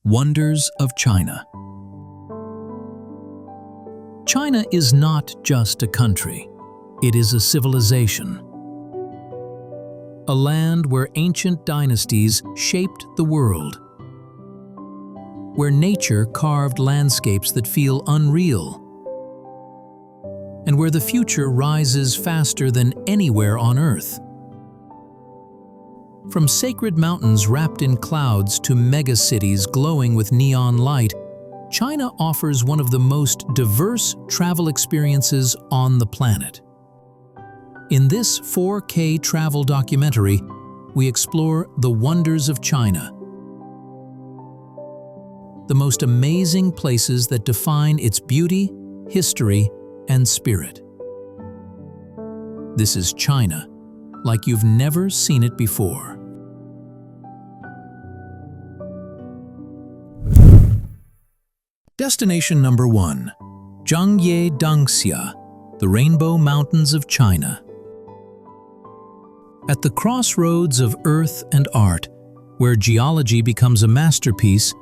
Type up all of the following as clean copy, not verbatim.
Wonders of China. China is not just a country, it is a civilization. A land where ancient dynasties shaped the world, where nature carved landscapes that feel unreal, and where the future rises faster than anywhere on Earth. From sacred mountains wrapped in clouds to megacities glowing with neon light, China offers one of the most diverse travel experiences on the planet. In this 4K travel documentary, we explore the wonders of China, the most amazing places that define its beauty, history, and spirit. This is China, like you've never seen it before. Destination number 1. Zhangye Dangxia, the Rainbow Mountains of China. At the crossroads of earth and art, where geology becomes a masterpiece,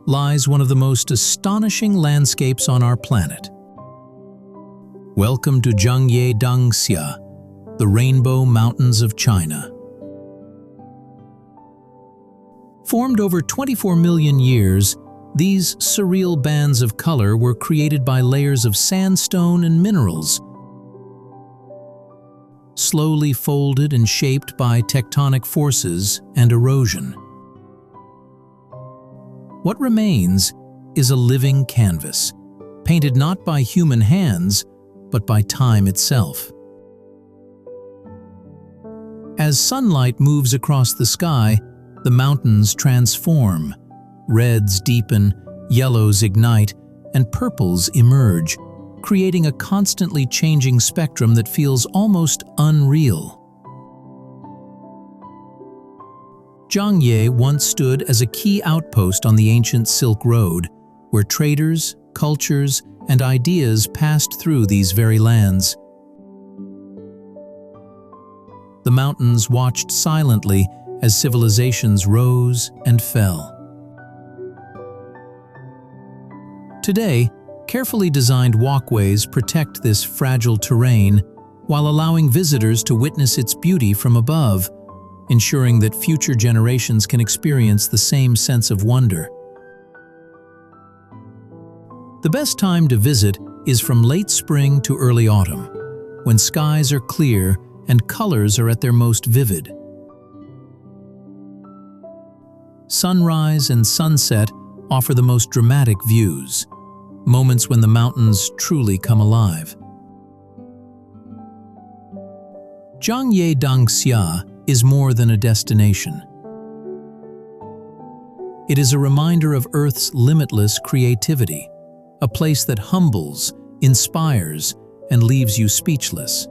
lies one of the most astonishing landscapes on our planet. Welcome to Zhangye Dangxia, the Rainbow Mountains of China. Formed over 24 million years, these surreal bands of color were created by layers of sandstone and minerals, slowly folded and shaped by tectonic forces and erosion. What remains is a living canvas, painted not by human hands, but by time itself. As sunlight moves across the sky, the mountains transform. Reds deepen, yellows ignite, and purples emerge, creating a constantly changing spectrum that feels almost unreal. Zhangye once stood as a key outpost on the ancient Silk Road, where traders, cultures, and ideas passed through these very lands. The mountains watched silently as civilizations rose and fell. Today, carefully designed walkways protect this fragile terrain while allowing visitors to witness its beauty from above, ensuring that future generations can experience the same sense of wonder. The best time to visit is from late spring to early autumn, when skies are clear and colors are at their most vivid. Sunrise and sunset offer the most dramatic views, moments when the mountains truly come alive. Zhangye Dangxia is more than a destination. It is a reminder of Earth's limitless creativity, a place that humbles, inspires, and leaves you speechless.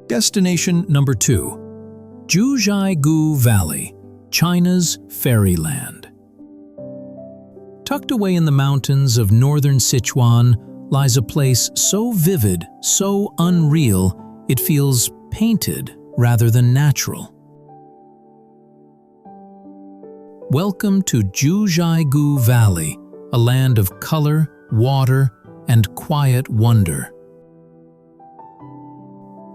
Destination number 2. Zhujiagu Valley, China's fairyland. Tucked away in the mountains of northern Sichuan lies a place so vivid, so unreal, it feels painted rather than natural. Welcome to Zhujiagu Valley, a land of color, water, and quiet wonder.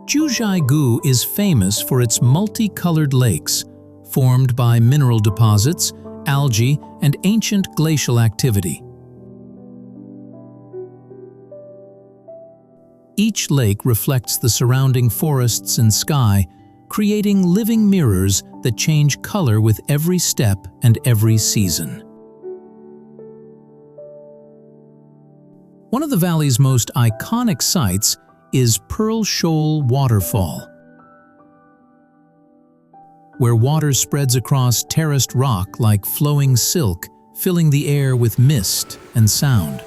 Zhujiagu is famous for its multicolored lakes, formed by mineral deposits, algae, and ancient glacial activity. Each lake reflects the surrounding forests and sky, creating living mirrors that change color with every step and every season. One of the valley's most iconic sights is Pearl Shoal Waterfall, where water spreads across terraced rock like flowing silk, filling the air with mist and sound.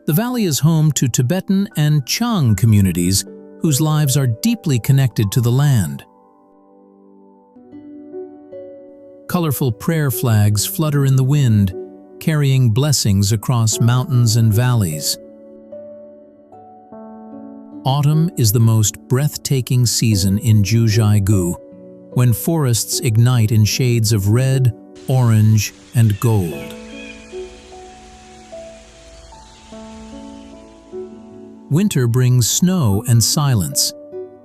The valley is home to Tibetan and Chang communities whose lives are deeply connected to the land. Colorful prayer flags flutter in the wind, carrying blessings across mountains and valleys. Autumn is the most breathtaking season in Zhujiagu, when forests ignite in shades of red, orange, and gold. Winter brings snow and silence,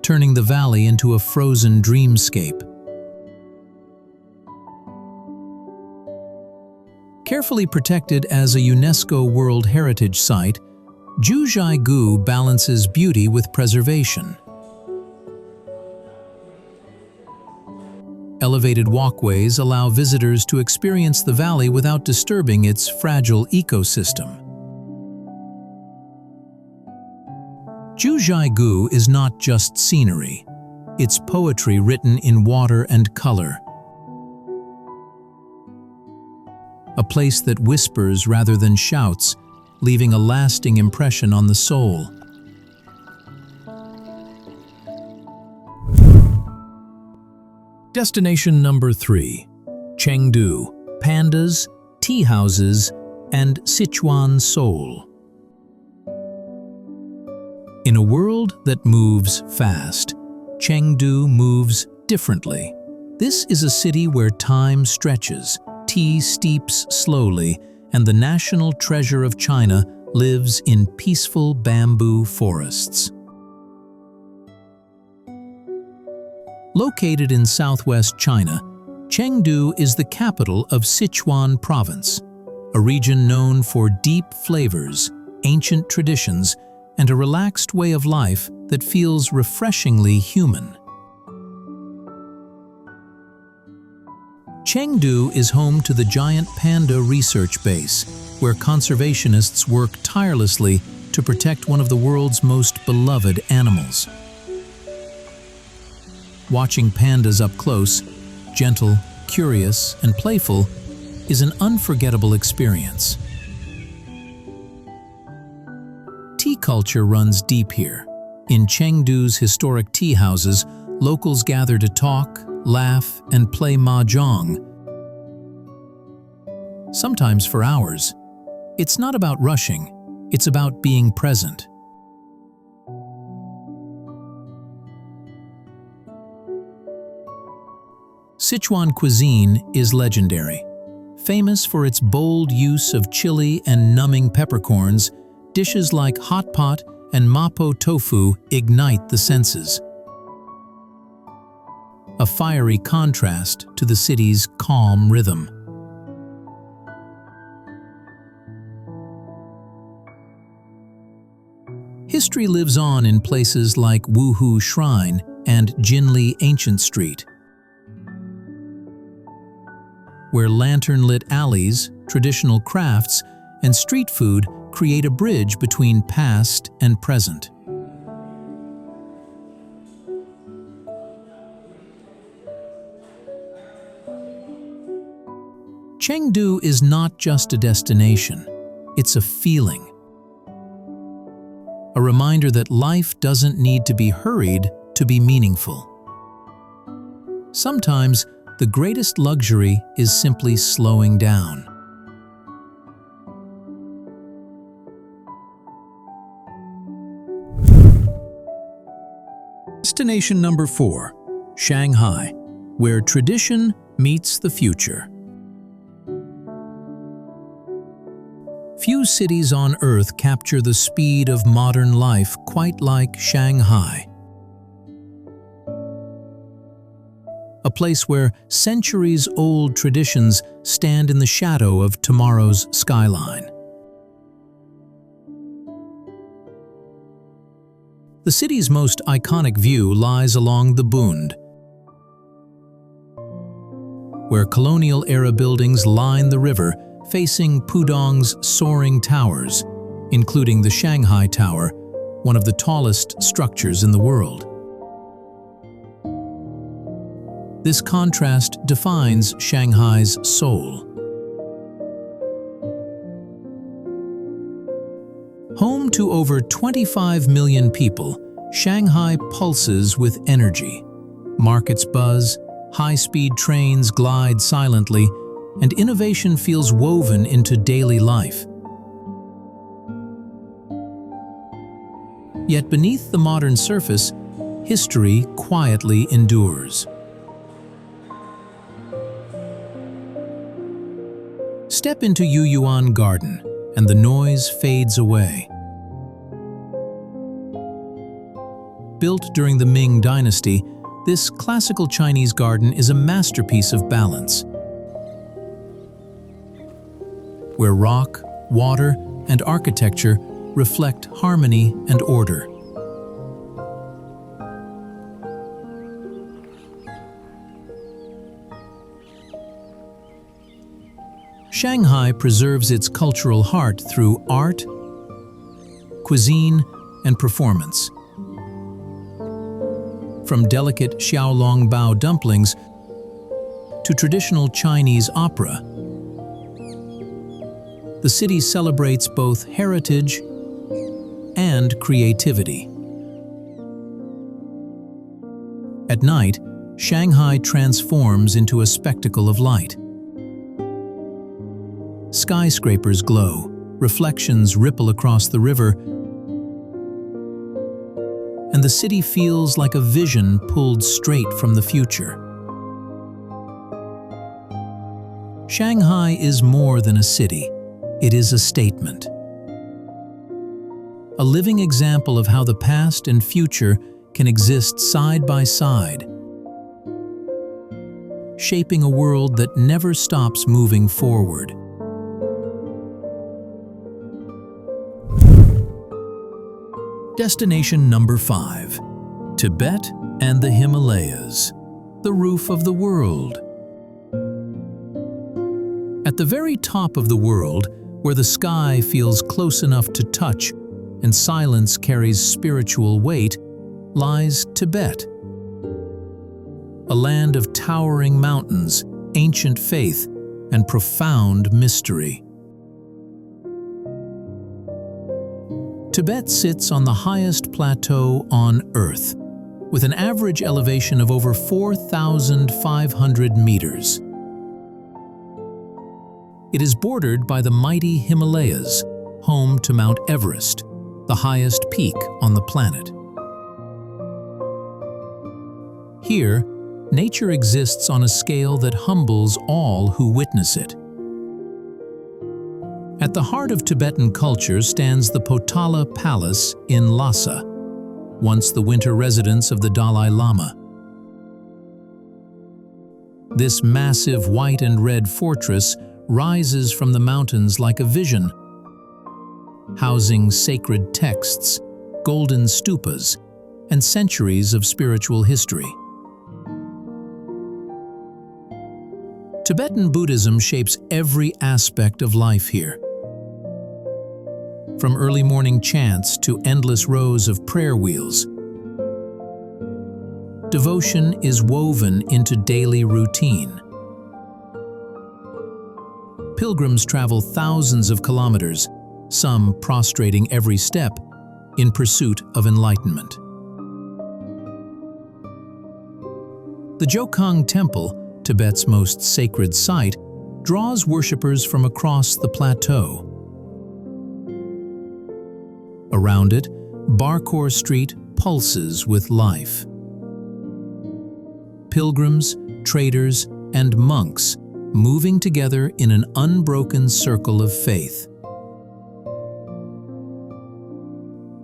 turning the valley into a frozen dreamscape. Carefully protected as a UNESCO World Heritage Site, Zhujiagu balances beauty with preservation. Elevated walkways allow visitors to experience the valley without disturbing its fragile ecosystem. Zhujiagu is not just scenery, it's poetry written in water and color. A place that whispers rather than shouts, leaving a lasting impression on the soul. Destination number 3. Chengdu, pandas, tea houses, and Sichuan soul. In a world that moves fast, Chengdu moves differently. This is a city where time stretches, tea steeps slowly, and the national treasure of China lives in peaceful bamboo forests. Located in southwest China, Chengdu is the capital of Sichuan province, a region known for deep flavors, ancient traditions, and a relaxed way of life that feels refreshingly human. Chengdu is home to the giant panda research base, where conservationists work tirelessly to protect one of the world's most beloved animals. Watching pandas up close, gentle, curious, and playful, is an unforgettable experience. Tea culture runs deep here. In Chengdu's historic tea houses, locals gather to talk, laugh, and play mahjong. Sometimes for hours. It's not about rushing, it's about being present. Sichuan cuisine is legendary. Famous for its bold use of chili and numbing peppercorns, dishes like hot pot and mapo tofu ignite the senses. A fiery contrast to the city's calm rhythm. History lives on in places like Wuhu Shrine and Jinli Ancient Street, where lantern-lit alleys, traditional crafts, and street food create a bridge between past and present. Chengdu is not just a destination, it's a feeling. A reminder that life doesn't need to be hurried to be meaningful. Sometimes, the greatest luxury is simply slowing down. Destination number 4, Shanghai, where tradition meets the future. Few cities on Earth capture the speed of modern life quite like Shanghai. A place where centuries-old traditions stand in the shadow of tomorrow's skyline. The city's most iconic view lies along the Bund, where colonial-era buildings line the river, facing Pudong's soaring towers, including the Shanghai Tower, one of the tallest structures in the world. This contrast defines Shanghai's soul. Home to over 25 million people, Shanghai pulses with energy. Markets buzz, High-speed trains glide silently, and innovation feels woven into daily life. Yet beneath the modern surface, history quietly endures. Step into Yuyuan Garden, and the noise fades away. Built during the Ming Dynasty, this classical Chinese garden is a masterpiece of balance, where rock, water, and architecture reflect harmony and order. Shanghai preserves its cultural heart through art, cuisine, and performance. From delicate xiaolongbao dumplings to traditional Chinese opera, the city celebrates both heritage and creativity. At night, Shanghai transforms into a spectacle of light. Skyscrapers glow, reflections ripple across the river, and the city feels like a vision pulled straight from the future. Shanghai is more than a city. It is a statement. A living example of how the past and future can exist side by side, shaping a world that never stops moving forward. Destination number 5. Tibet and the Himalayas, the roof of the world. At the very top of the world, where the sky feels close enough to touch and silence carries spiritual weight, lies Tibet. A land of towering mountains, ancient faith, and profound mystery. Tibet sits on the highest plateau on Earth, with an average elevation of over 4,500 meters. It is bordered by the mighty Himalayas, home to Mount Everest, the highest peak on the planet. Here, nature exists on a scale that humbles all who witness it. At the heart of Tibetan culture stands the Potala Palace in Lhasa, once the winter residence of the Dalai Lama. This massive white and red fortress rises from the mountains like a vision, housing sacred texts, golden stupas, and centuries of spiritual history. Tibetan Buddhism shapes every aspect of life here. From early morning chants to endless rows of prayer wheels, devotion is woven into daily routine. Pilgrims travel thousands of kilometers, some prostrating every step, in pursuit of enlightenment. The Jokang Temple, Tibet's most sacred site, draws worshippers from across the plateau. Around it, Barkor Street pulses with life. Pilgrims, traders, and monks moving together in an unbroken circle of faith.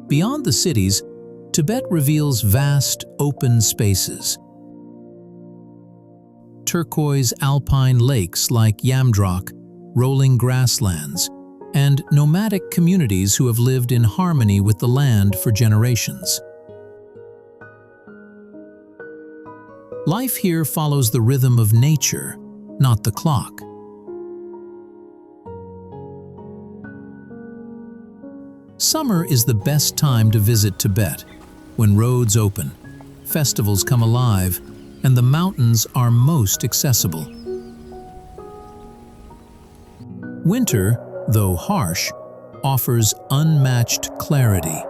Beyond the cities, Tibet reveals vast, open spaces. Turquoise alpine lakes like Yamdrok, rolling grasslands, and nomadic communities who have lived in harmony with the land for generations. Life here follows the rhythm of nature, not the clock. Summer is the best time to visit Tibet, when roads open, festivals come alive, and the mountains are most accessible. Winter, though harsh, offers unmatched clarity.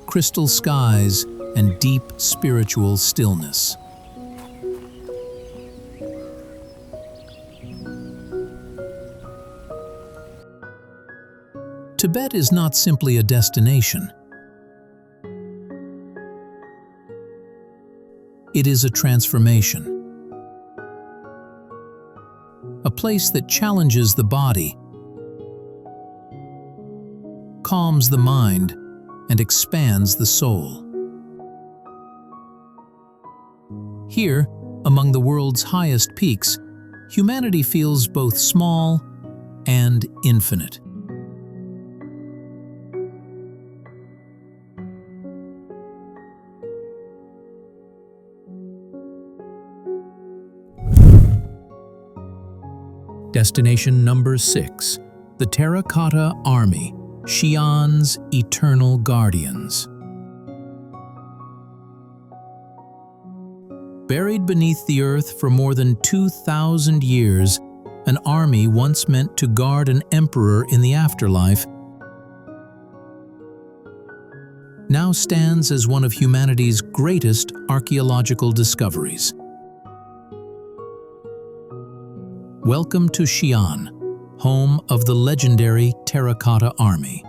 Crystal skies and deep spiritual stillness. Tibet is not simply a destination. It is a transformation. A place that challenges the body, calms the mind, and expands the soul. Here, among the world's highest peaks, humanity feels both small and infinite. Destination number 6, the Terracotta Army, Xi'an's Eternal Guardians. Buried beneath the earth for more than 2,000 years, an army once meant to guard an emperor in the afterlife now stands as one of humanity's greatest archaeological discoveries. Welcome to Xi'an, home of the legendary Terracotta Army.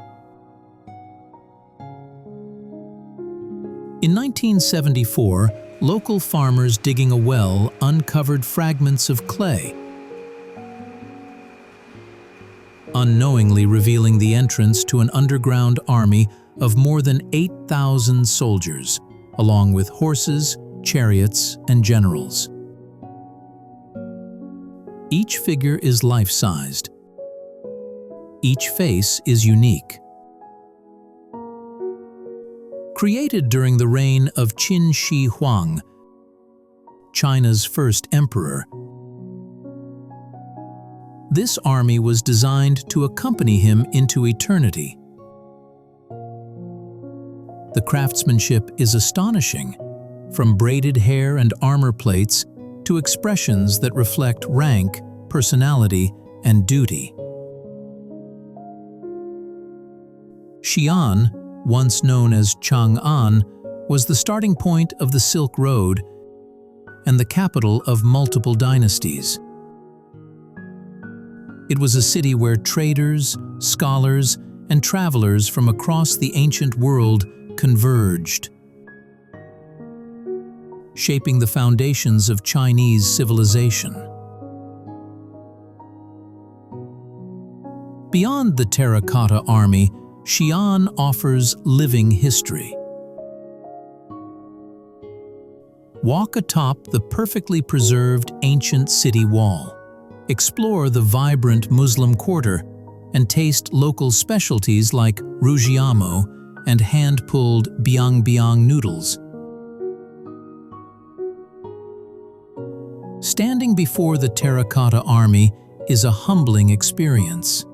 In 1974, local farmers digging a well uncovered fragments of clay, unknowingly revealing the entrance to an underground army of more than 8,000 soldiers, along with horses, chariots, and generals. Each figure is life-sized. Each face is unique. Created during the reign of Qin Shi Huang, China's first emperor, this army was designed to accompany him into eternity. The craftsmanship is astonishing, from braided hair and armor plates to expressions that reflect rank, personality, and duty. Xi'an, once known as Chang'an, was the starting point of the Silk Road and the capital of multiple dynasties. It was a city where traders, scholars, and travelers from across the ancient world converged, shaping the foundations of Chinese civilization. Beyond the Terracotta Army, Xi'an offers living history. Walk atop the perfectly preserved ancient city wall, explore the vibrant Muslim quarter, and taste local specialties like rujiamo and hand-pulled biang-biang noodles. Standing before the Terracotta Army is a humbling experience.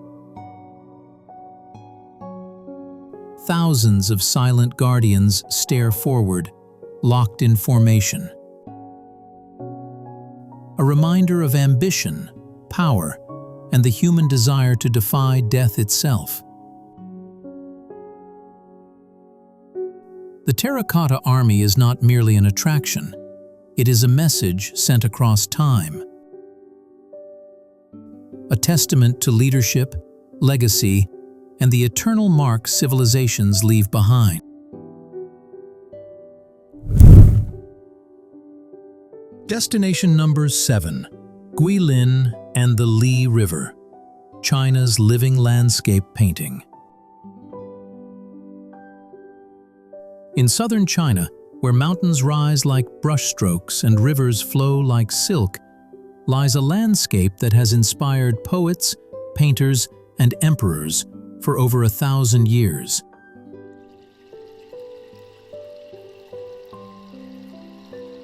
Thousands of silent guardians stare forward, locked in formation. A reminder of ambition, power, and the human desire to defy death itself. The Terracotta Army is not merely an attraction. It is a message sent across time. A testament to leadership, legacy, and the eternal mark civilizations leave behind. Destination number 7, Guilin and the Li River, China's living landscape painting. In southern China, where mountains rise like brushstrokes and rivers flow like silk, lies a landscape that has inspired poets, painters, and emperors for over 1,000 years.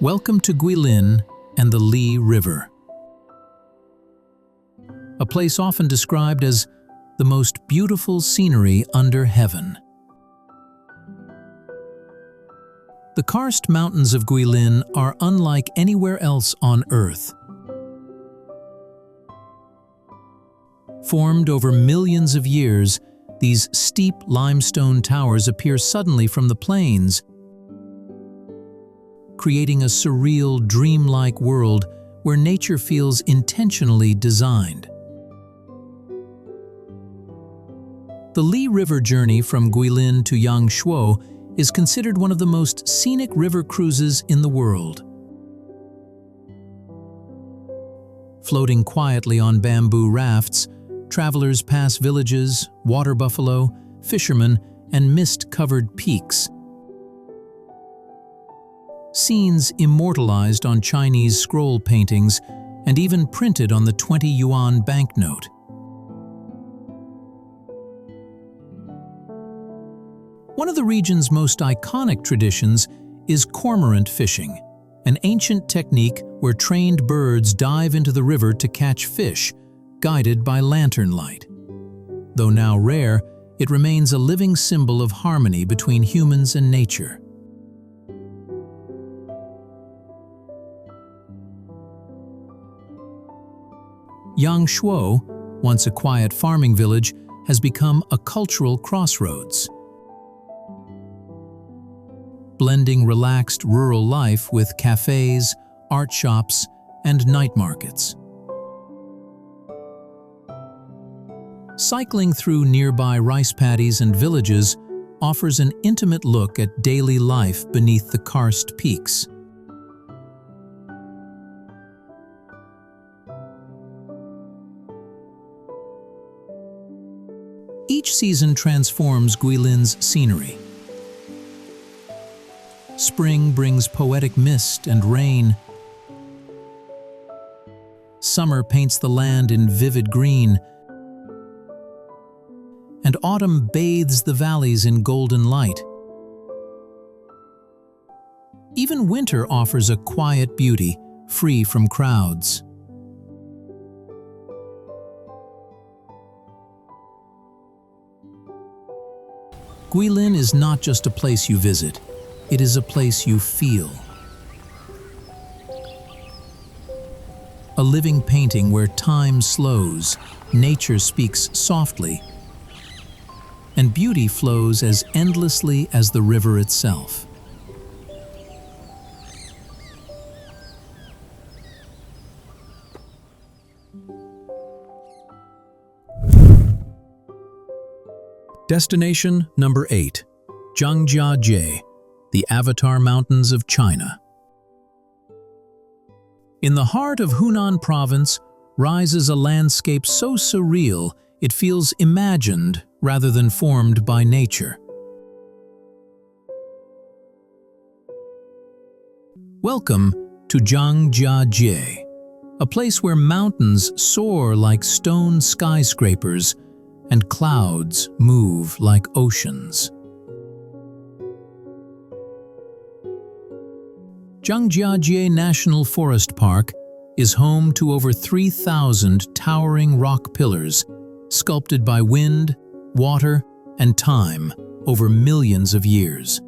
Welcome to Guilin and the Li River, a place often described as the most beautiful scenery under heaven. The karst mountains of Guilin are unlike anywhere else on Earth. Formed over millions of years, these steep limestone towers appear suddenly from the plains, creating a surreal, dreamlike world where nature feels intentionally designed. The Li River journey from Guilin to Yangshuo is considered one of the most scenic river cruises in the world. Floating quietly on bamboo rafts, travelers pass villages, water buffalo, fishermen, and mist-covered peaks. Scenes immortalized on Chinese scroll paintings and even printed on the 20-yuan banknote. One of the region's most iconic traditions is cormorant fishing, an ancient technique where trained birds dive into the river to catch fish, guided by lantern light. Though now rare, it remains a living symbol of harmony between humans and nature. Yangshuo, once a quiet farming village, has become a cultural crossroads. Blending relaxed rural life with cafes, art shops, and night markets. Cycling through nearby rice paddies and villages offers an intimate look at daily life beneath the karst peaks. Each season transforms Guilin's scenery. Spring brings poetic mist and rain. Summer paints the land in vivid green. And autumn bathes the valleys in golden light. Even winter offers a quiet beauty, free from crowds. Guilin is not just a place you visit. It is a place you feel. A living painting where time slows, nature speaks softly, and beauty flows as endlessly as the river itself. Destination number 8, Zhangjiajie, the Avatar Mountains of China. In the heart of Hunan Province rises a landscape so surreal it feels imagined rather than formed by nature. Welcome to Zhangjiajie, a place where mountains soar like stone skyscrapers and clouds move like oceans. Zhangjiajie National Forest Park is home to over 3,000 towering rock pillars sculpted by wind, water, and time over millions of years.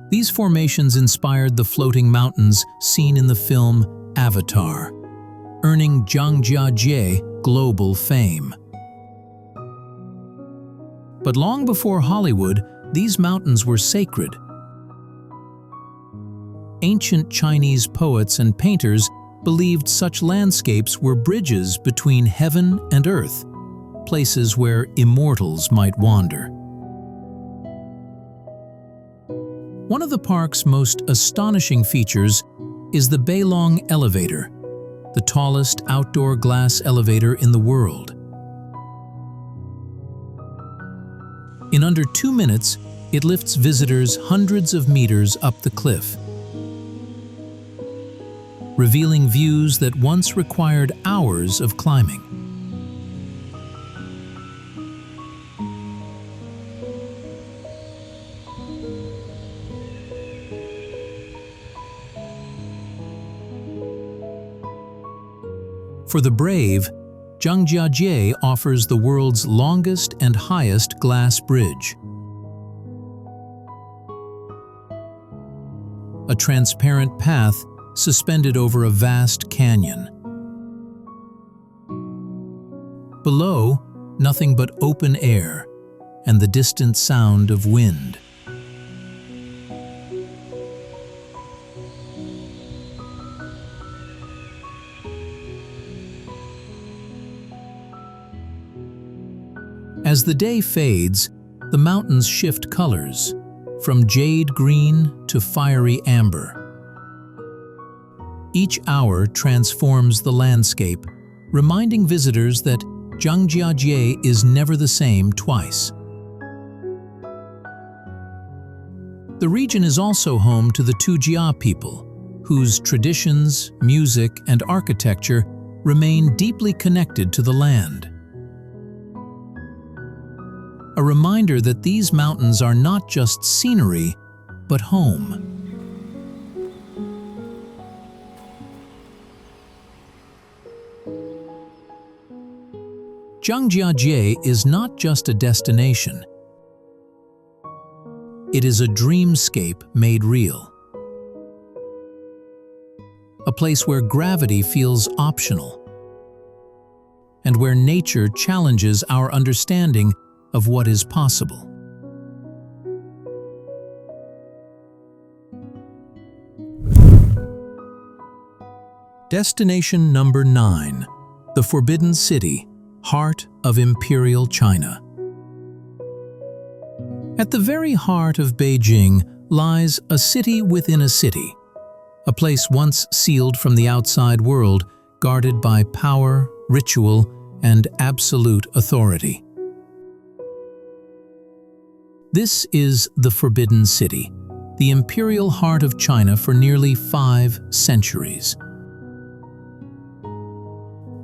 These formations inspired the floating mountains seen in the film Avatar, earning Zhangjiajie global fame. But long before Hollywood, these mountains were sacred. Ancient Chinese poets and painters believed such landscapes were bridges between heaven and earth, places where immortals might wander. One of the park's most astonishing features is the Beilong Elevator, the tallest outdoor glass elevator in the world. In under 2 minutes, it lifts visitors hundreds of meters up the cliff, revealing views that once required hours of climbing. For the brave, Zhangjiajie offers the world's longest and highest glass bridge. A transparent path suspended over a vast canyon. Below, nothing but open air and the distant sound of wind. As the day fades, the mountains shift colors, from jade green to fiery amber. Each hour transforms the landscape, reminding visitors that Zhangjiajie is never the same twice. The region is also home to the Tujia people, whose traditions, music, and architecture remain deeply connected to the land. A reminder that these mountains are not just scenery, but home. Zhangjiajie is not just a destination. It is a dreamscape made real. A place where gravity feels optional, and where nature challenges our understanding of what is possible. Destination number 9, the Forbidden City, heart of imperial China. At the very heart of Beijing lies a city within a city, a place once sealed from the outside world, guarded by power, ritual, and absolute authority. This is the Forbidden City, the imperial heart of China for nearly 5 centuries.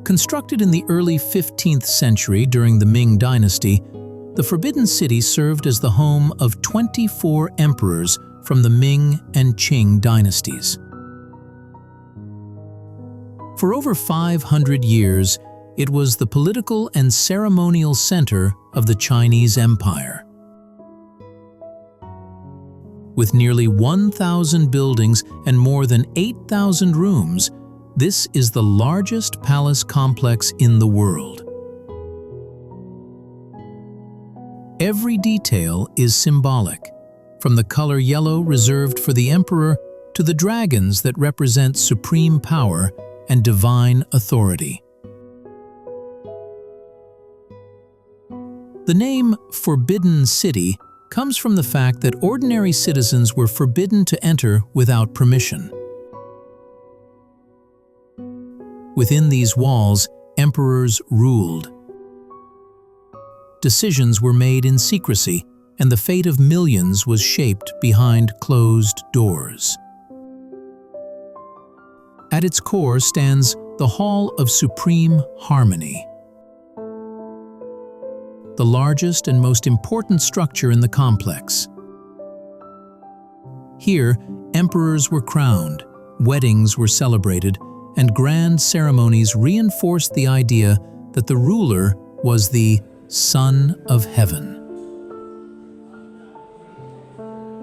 Constructed in the early 15th century during the Ming Dynasty, the Forbidden City served as the home of 24 emperors from the Ming and Qing dynasties. For over 500 years, it was the political and ceremonial center of the Chinese Empire. With nearly 1,000 buildings and more than 8,000 rooms, this is the largest palace complex in the world. Every detail is symbolic, from the color yellow reserved for the emperor to the dragons that represent supreme power and divine authority. The name Forbidden City comes from the fact that ordinary citizens were forbidden to enter without permission. Within these walls, emperors ruled. Decisions were made in secrecy, and the fate of millions was shaped behind closed doors. At its core stands the Hall of Supreme Harmony, the largest and most important structure in the complex. Here, emperors were crowned, weddings were celebrated, and grand ceremonies reinforced the idea that the ruler was the Son of Heaven.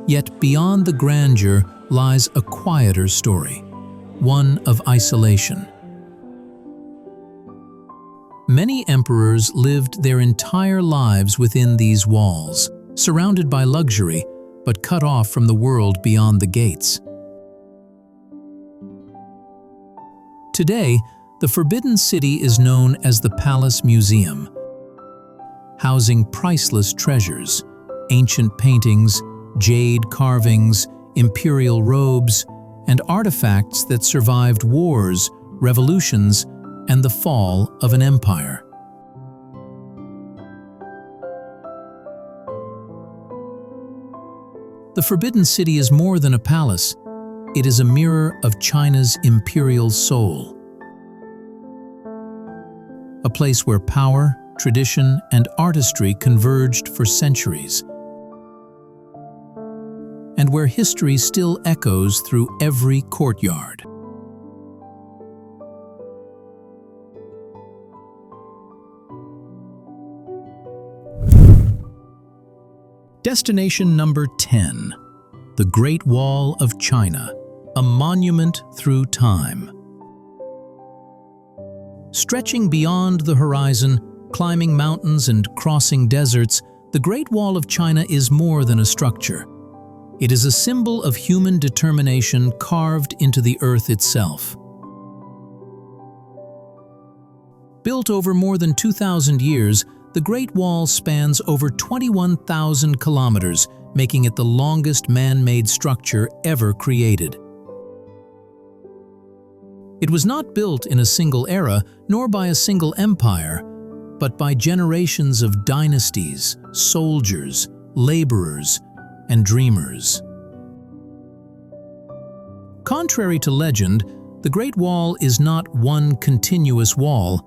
Yet beyond the grandeur lies a quieter story, one of isolation. Many emperors lived their entire lives within these walls, surrounded by luxury, but cut off from the world beyond the gates. Today, the Forbidden City is known as the Palace Museum, housing priceless treasures, ancient paintings, jade carvings, imperial robes, and artifacts that survived wars, revolutions, and the fall of an empire. The Forbidden City is more than a palace. It is a mirror of China's imperial soul. A place where power, tradition, and artistry converged for centuries, and where history still echoes through every courtyard. Destination number 10, the Great Wall of China, a monument through time. Stretching beyond the horizon, climbing mountains and crossing deserts, the Great Wall of China is more than a structure. It is a symbol of human determination carved into the earth itself. Built over more than 2,000 years, The Great Wall spans over 21,000 kilometers, making it the longest man-made structure ever created. It was not built in a single era, nor by a single empire, but by generations of dynasties, soldiers, laborers, and dreamers. Contrary to legend, the Great Wall is not one continuous wall,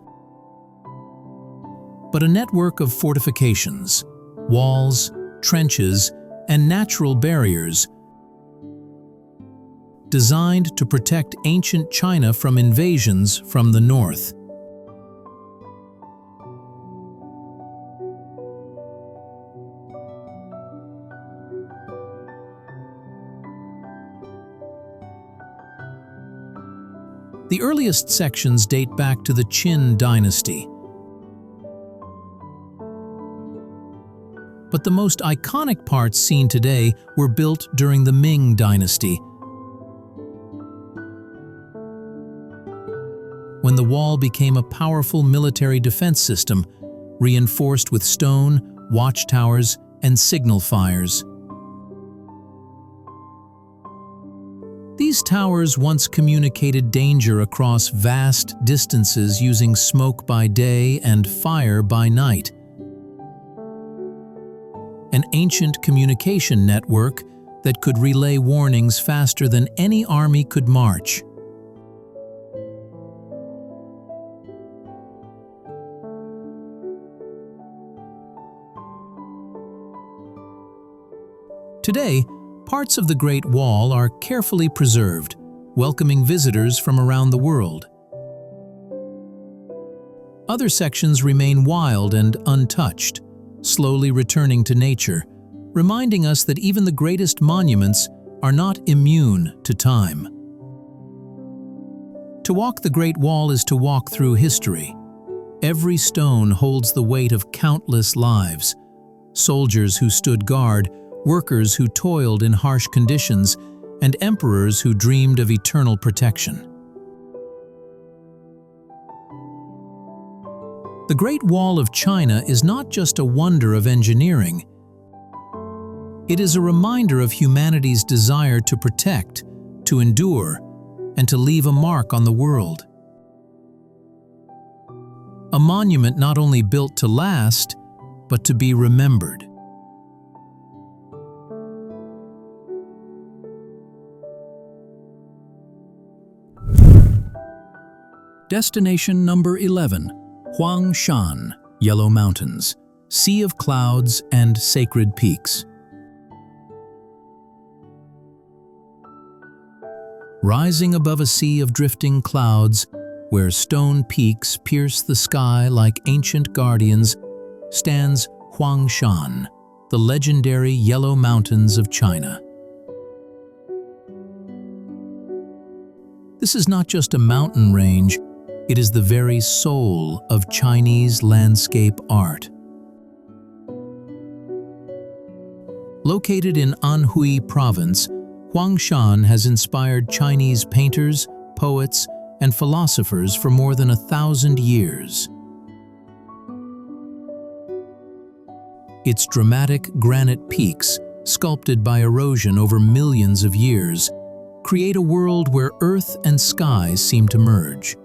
but a network of fortifications, walls, trenches, and natural barriers designed to protect ancient China from invasions from the north. The earliest sections date back to the Qin dynasty, but the most iconic parts seen today were built during the Ming dynasty, when the wall became a powerful military defense system, reinforced with stone, watchtowers, and signal fires. These towers once communicated danger across vast distances using smoke by day and fire by night. An ancient communication network that could relay warnings faster than any army could march. Today, parts of the Great Wall are carefully preserved, welcoming visitors from around the world. Other sections remain wild and untouched, slowly returning to nature, reminding us that even the greatest monuments are not immune to time. To walk the Great Wall is to walk through history. Every stone holds the weight of countless lives, soldiers who stood guard, workers who toiled in harsh conditions, and emperors who dreamed of eternal protection. The Great Wall of China is not just a wonder of engineering. It is a reminder of humanity's desire to protect, to endure, and to leave a mark on the world. A monument not only built to last, but to be remembered. Destination number 11. Huangshan, Yellow Mountains, Sea of Clouds and Sacred Peaks. Rising above a sea of drifting clouds, where stone peaks pierce the sky like ancient guardians, stands Huangshan, the legendary Yellow Mountains of China. This is not just a mountain range, it is the very soul of Chinese landscape art. Located in Anhui Province, Huangshan has inspired Chinese painters, poets, and philosophers for more than 1,000 years. Its dramatic granite peaks, sculpted by erosion over millions of years, create a world where earth and sky seem to merge.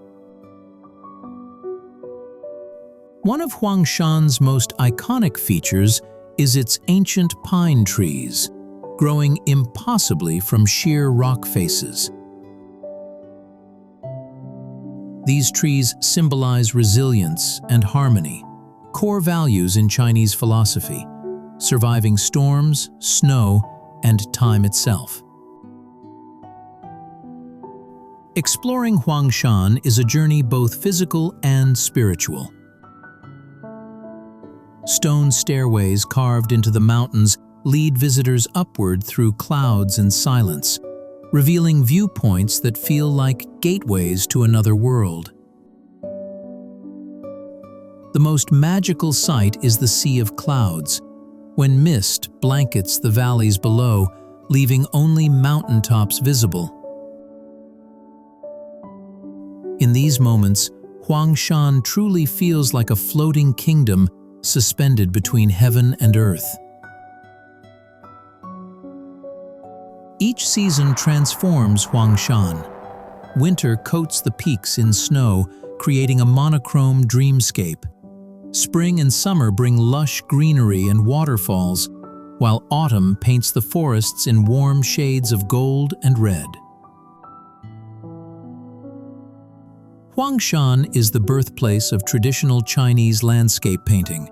One of Huangshan's most iconic features is its ancient pine trees, growing impossibly from sheer rock faces. These trees symbolize resilience and harmony, core values in Chinese philosophy, surviving storms, snow, and time itself. Exploring Huangshan is a journey both physical and spiritual. Stone stairways carved into the mountains lead visitors upward through clouds and silence, revealing viewpoints that feel like gateways to another world. The most magical sight is the Sea of Clouds, when mist blankets the valleys below, leaving only mountaintops visible. In these moments, Huangshan truly feels like a floating kingdom suspended between heaven and earth. Each season transforms Huangshan. Winter coats the peaks in snow, creating a monochrome dreamscape. Spring and summer bring lush greenery and waterfalls, while autumn paints the forests in warm shades of gold and red. Huangshan is the birthplace of traditional Chinese landscape painting.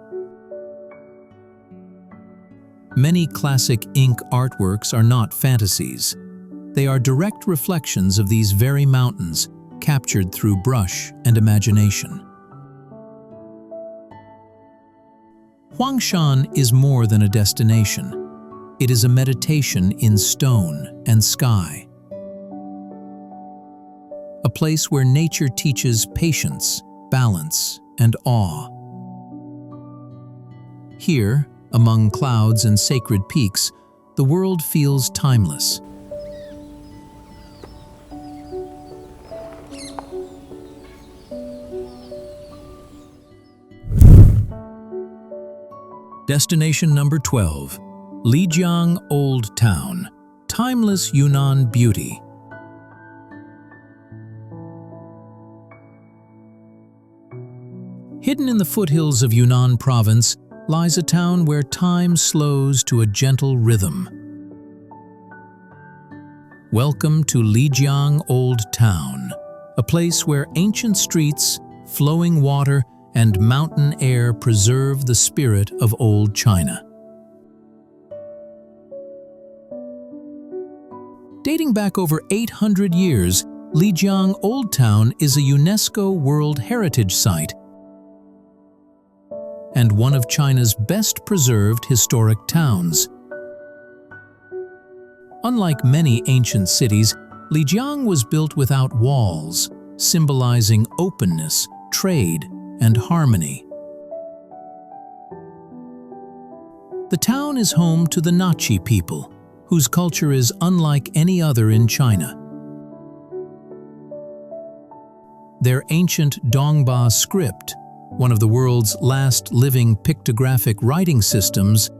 Many classic ink artworks are not fantasies. They are direct reflections of these very mountains, captured through brush and imagination. Huangshan is more than a destination. It is a meditation in stone and sky. A place where nature teaches patience, balance, and awe. Here, among clouds and sacred peaks, the world feels timeless. Destination number 12, Lijiang Old Town, timeless Yunnan beauty. Hidden in the foothills of Yunnan province lies a town where time slows to a gentle rhythm. Welcome to Lijiang Old Town, a place where ancient streets, flowing water, and mountain air preserve the spirit of old China. Dating back over 800 years, Lijiang Old Town is a UNESCO World Heritage Site and one of China's best preserved historic towns. Unlike many ancient cities, Lijiang was built without walls, symbolizing openness, trade, and harmony. The town is home to the Nachi people, whose culture is unlike any other in China. Their ancient Dongba script, one of the world's last living pictographic writing systems,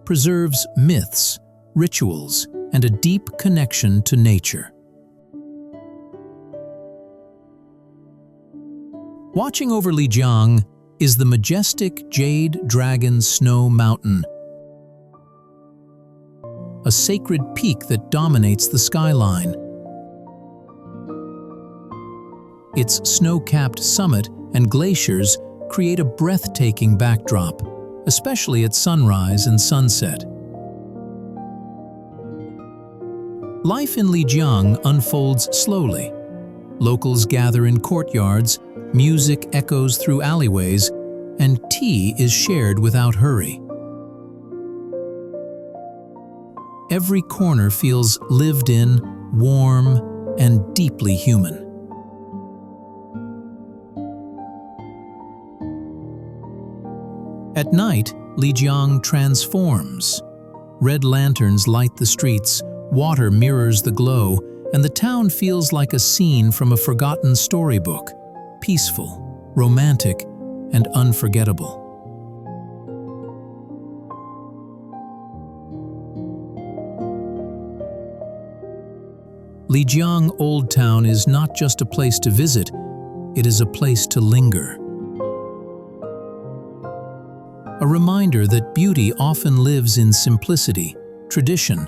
preserves myths, rituals, and a deep connection to nature. Watching over Lijiang is the majestic Jade Dragon Snow Mountain, a sacred peak that dominates the skyline. Its snow-capped summit and glaciers create a breathtaking backdrop, especially at sunrise and sunset. Life in Lijiang unfolds slowly. Locals gather in courtyards, music echoes through alleyways, and tea is shared without hurry. Every corner feels lived in, warm, and deeply human. At night, Lijiang transforms. Red lanterns light the streets, water mirrors the glow, and the town feels like a scene from a forgotten storybook, peaceful, romantic, and unforgettable. Lijiang Old Town is not just a place to visit, it is a place to linger. A reminder that beauty often lives in simplicity, tradition,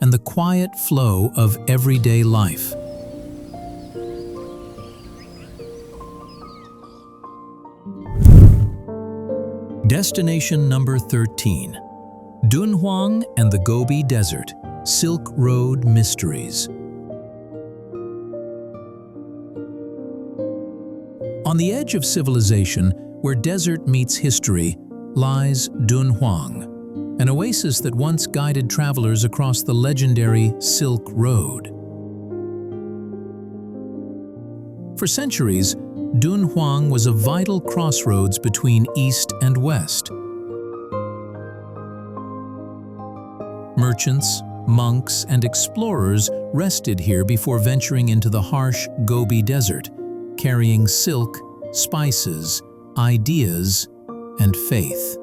and the quiet flow of everyday life. Destination number 13, Dunhuang and the Gobi Desert, Silk Road Mysteries. On the edge of civilization, where desert meets history, lies Dunhuang, an oasis that once guided travelers across the legendary Silk Road. For centuries, Dunhuang was a vital crossroads between East and West. Merchants, monks, and explorers rested here before venturing into the harsh Gobi Desert, carrying silk, spices, ideas, and faith.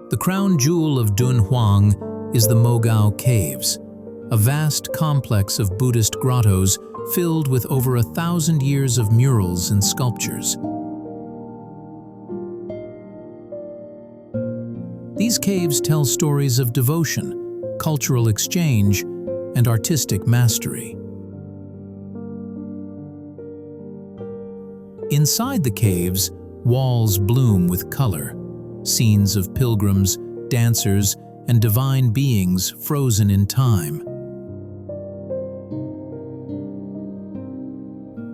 The crown jewel of Dunhuang is the Mogao Caves, a vast complex of Buddhist grottos filled with over 1,000 years of murals and sculptures. These caves tell stories of devotion, cultural exchange, and artistic mastery. Inside the caves, walls bloom with color, scenes of pilgrims, dancers, and divine beings frozen in time.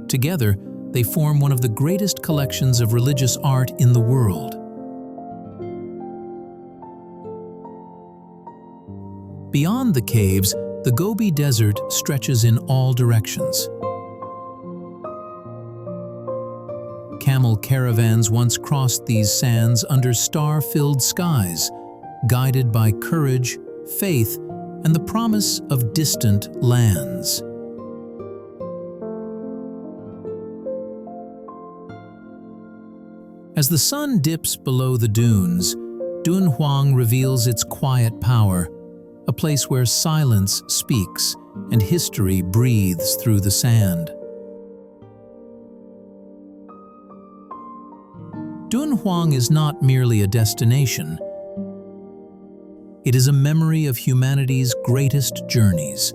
Together, they form one of the greatest collections of religious art in the world. Beyond the caves, the Gobi Desert stretches in all directions. Camel caravans once crossed these sands under star-filled skies, guided by courage, faith, and the promise of distant lands. As the sun dips below the dunes, Dunhuang reveals its quiet power, a place where silence speaks and history breathes through the sand. Dunhuang is not merely a destination. It is a memory of humanity's greatest journeys.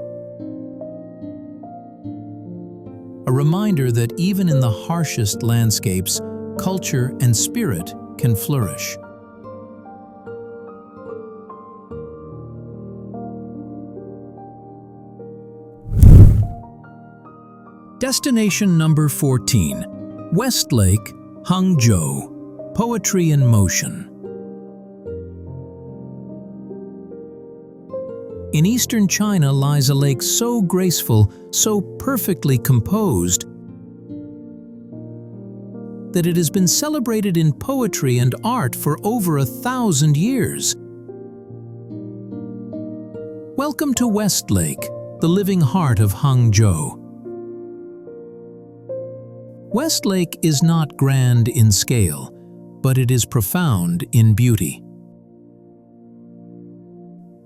A reminder that even in the harshest landscapes, culture and spirit can flourish. Destination number 14, Westlake, Hangzhou. Poetry in motion. In eastern China lies a lake so graceful, so perfectly composed, that it has been celebrated in poetry and art for over 1,000 years. Welcome to Westlake, the living heart of Hangzhou. Westlake is not grand in scale, but it is profound in beauty.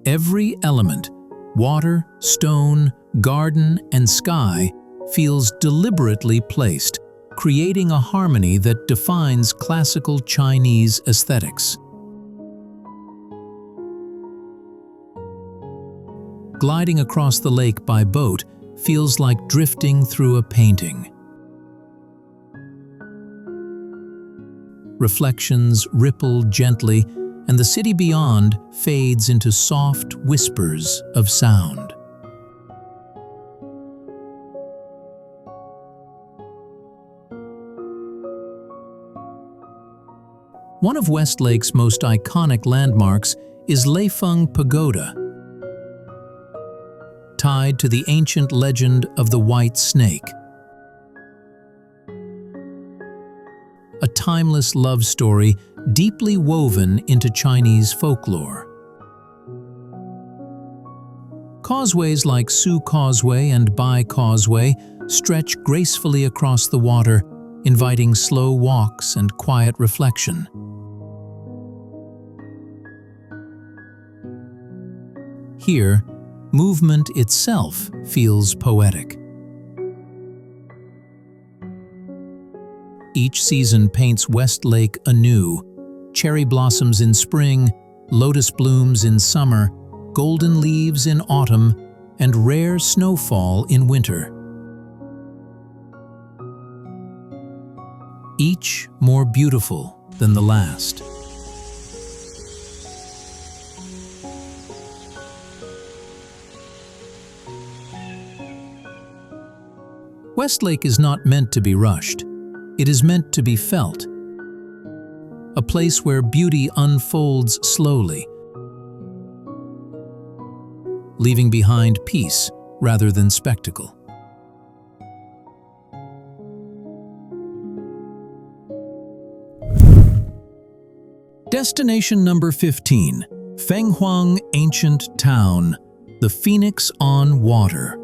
Every element, water, stone, garden, and sky, feels deliberately placed, creating a harmony that defines classical Chinese aesthetics. Gliding across the lake by boat feels like drifting through a painting. Reflections ripple gently, and the city beyond fades into soft whispers of sound. One of Westlake's most iconic landmarks is Leifeng Pagoda, tied to the ancient legend of the White Snake. A timeless love story deeply woven into Chinese folklore. Causeways like Su Causeway and Bai Causeway stretch gracefully across the water, inviting slow walks and quiet reflection. Here, movement itself feels poetic. Each season paints Westlake anew. Cherry blossoms in spring, lotus blooms in summer, golden leaves in autumn, and rare snowfall in winter. Each more beautiful than the last. Westlake is not meant to be rushed. It is meant to be felt. A place where beauty unfolds slowly, leaving behind peace rather than spectacle. Destination number 15, Fenghuang Ancient Town, the Phoenix on Water.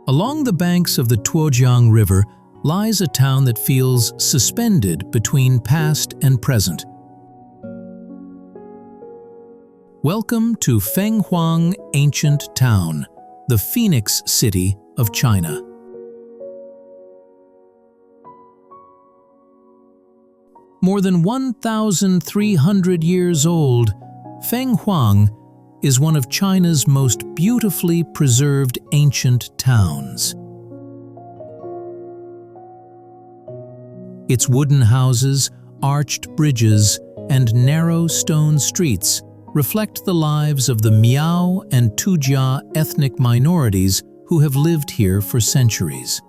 Along the banks of the Tuojiang River lies a town that feels suspended between past and present. Welcome to Fenghuang Ancient Town, the Phoenix City of China. More than 1,300 years old, Fenghuang is one of China's most beautifully preserved ancient towns. Its wooden houses, arched bridges, and narrow stone streets reflect the lives of the Miao and Tujia ethnic minorities who have lived here for centuries.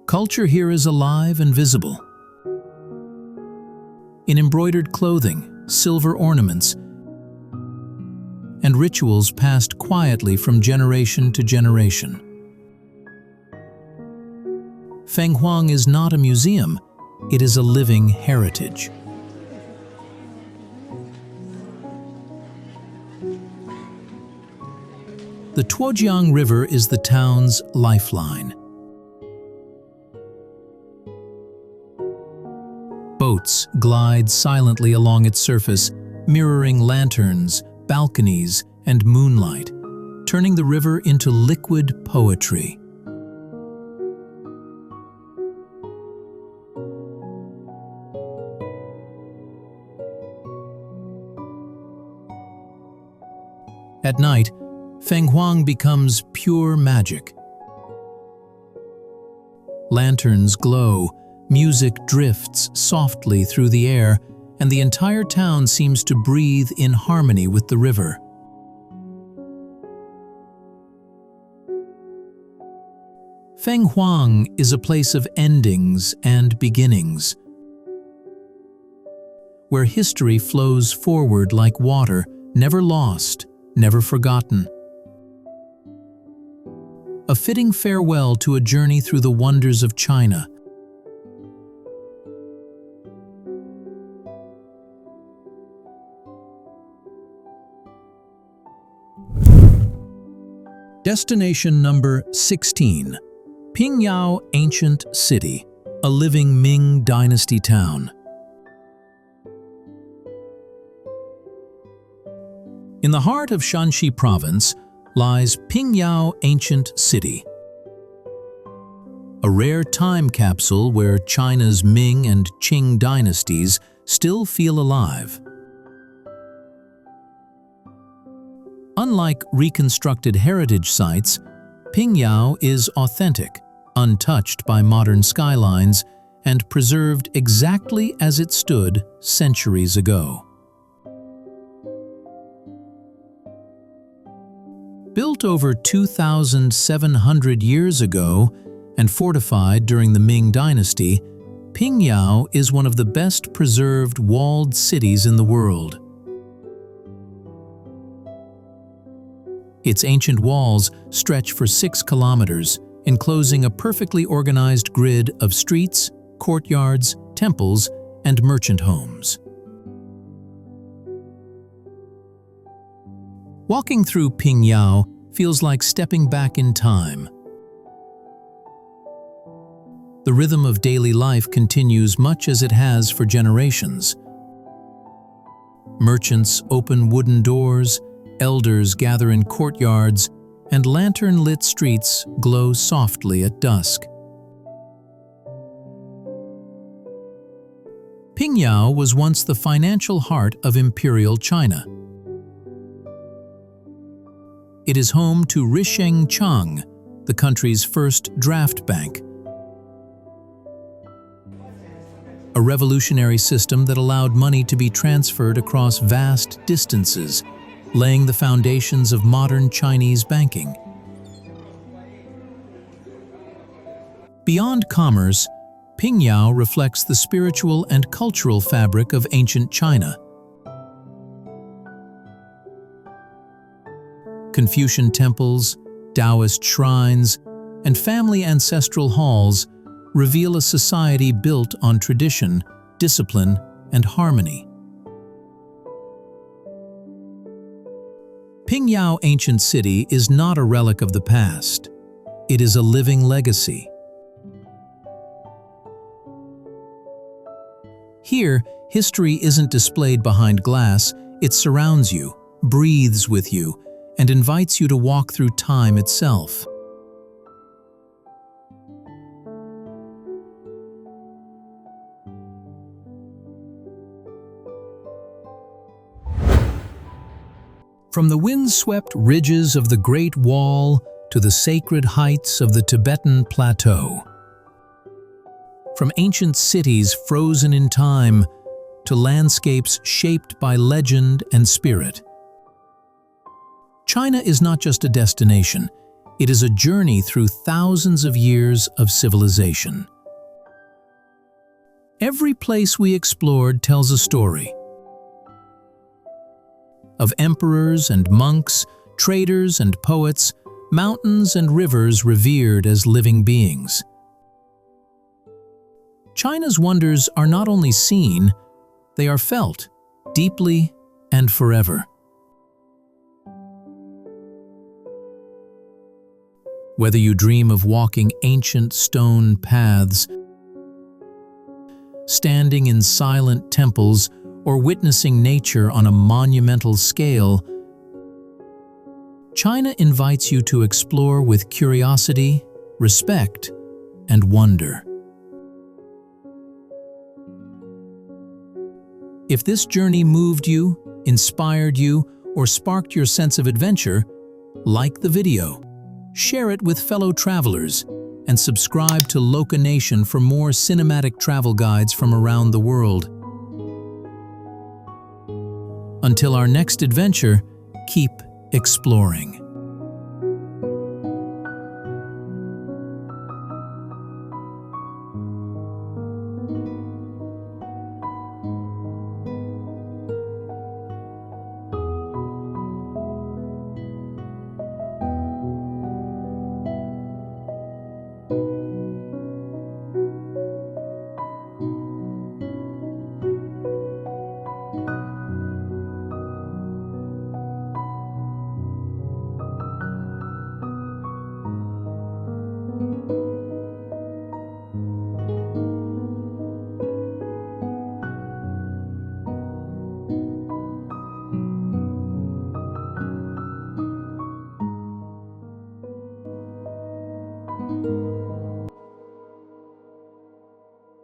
Culture here is alive and visible. In embroidered clothing, silver ornaments, and rituals passed quietly from generation to generation. Fenghuang is not a museum, it is a living heritage. The Tuojiang River is the town's lifeline. Boats glide silently along its surface, mirroring lanterns, balconies, and moonlight, turning the river into liquid poetry. At night, Fenghuang becomes pure magic. Lanterns glow, music drifts softly through the air, and the entire town seems to breathe in harmony with the river. Fenghuang is a place of endings and beginnings, where history flows forward like water, never lost, never forgotten. A fitting farewell to a journey through the wonders of China. Destination number 16. Pingyao Ancient City, a living Ming Dynasty town. In the heart of Shanxi Province lies Pingyao Ancient City, a rare time capsule where China's Ming and Qing dynasties still feel alive. Unlike reconstructed heritage sites, Pingyao is authentic, untouched by modern skylines, and preserved exactly as it stood centuries ago. Built over 2,700 years ago and fortified during the Ming Dynasty, Pingyao is one of the best preserved walled cities in the world. Its ancient walls stretch for 6 kilometers, enclosing a perfectly organized grid of streets, courtyards, temples, and merchant homes. Walking through Pingyao feels like stepping back in time. The rhythm of daily life continues much as it has for generations. Merchants open wooden doors, elders gather in courtyards, and lantern-lit streets glow softly at dusk. Pingyao was once the financial heart of imperial China. It is home to Risheng Chang, the country's first draft bank, a revolutionary system that allowed money to be transferred across vast distances, laying the foundations of modern Chinese banking. Beyond commerce, Pingyao reflects the spiritual and cultural fabric of ancient China. Confucian temples, Taoist shrines, and family ancestral halls reveal a society built on tradition, discipline, and harmony. Pingyao Ancient City is not a relic of the past. it is a living legacy. Here, history isn't displayed behind glass, it surrounds you, breathes with you, and invites you to walk through time itself. From the wind-swept ridges of the Great Wall to the sacred heights of the Tibetan Plateau. From ancient cities frozen in time to landscapes shaped by legend and spirit. China is not just a destination, it is a journey through thousands of years of civilization. Every place we explored tells a story. Of emperors and monks, traders and poets, mountains and rivers revered as living beings. China's wonders are not only seen, they are felt, deeply and forever. Whether you dream of walking ancient stone paths, standing in silent temples, or witnessing nature on a monumental scale, China invites you to explore with curiosity, respect, and wonder. If this journey moved you, inspired you, or sparked your sense of adventure, like the video, share it with fellow travelers, and subscribe to Loca Nation for more cinematic travel guides from around the world. Until our next adventure, keep exploring.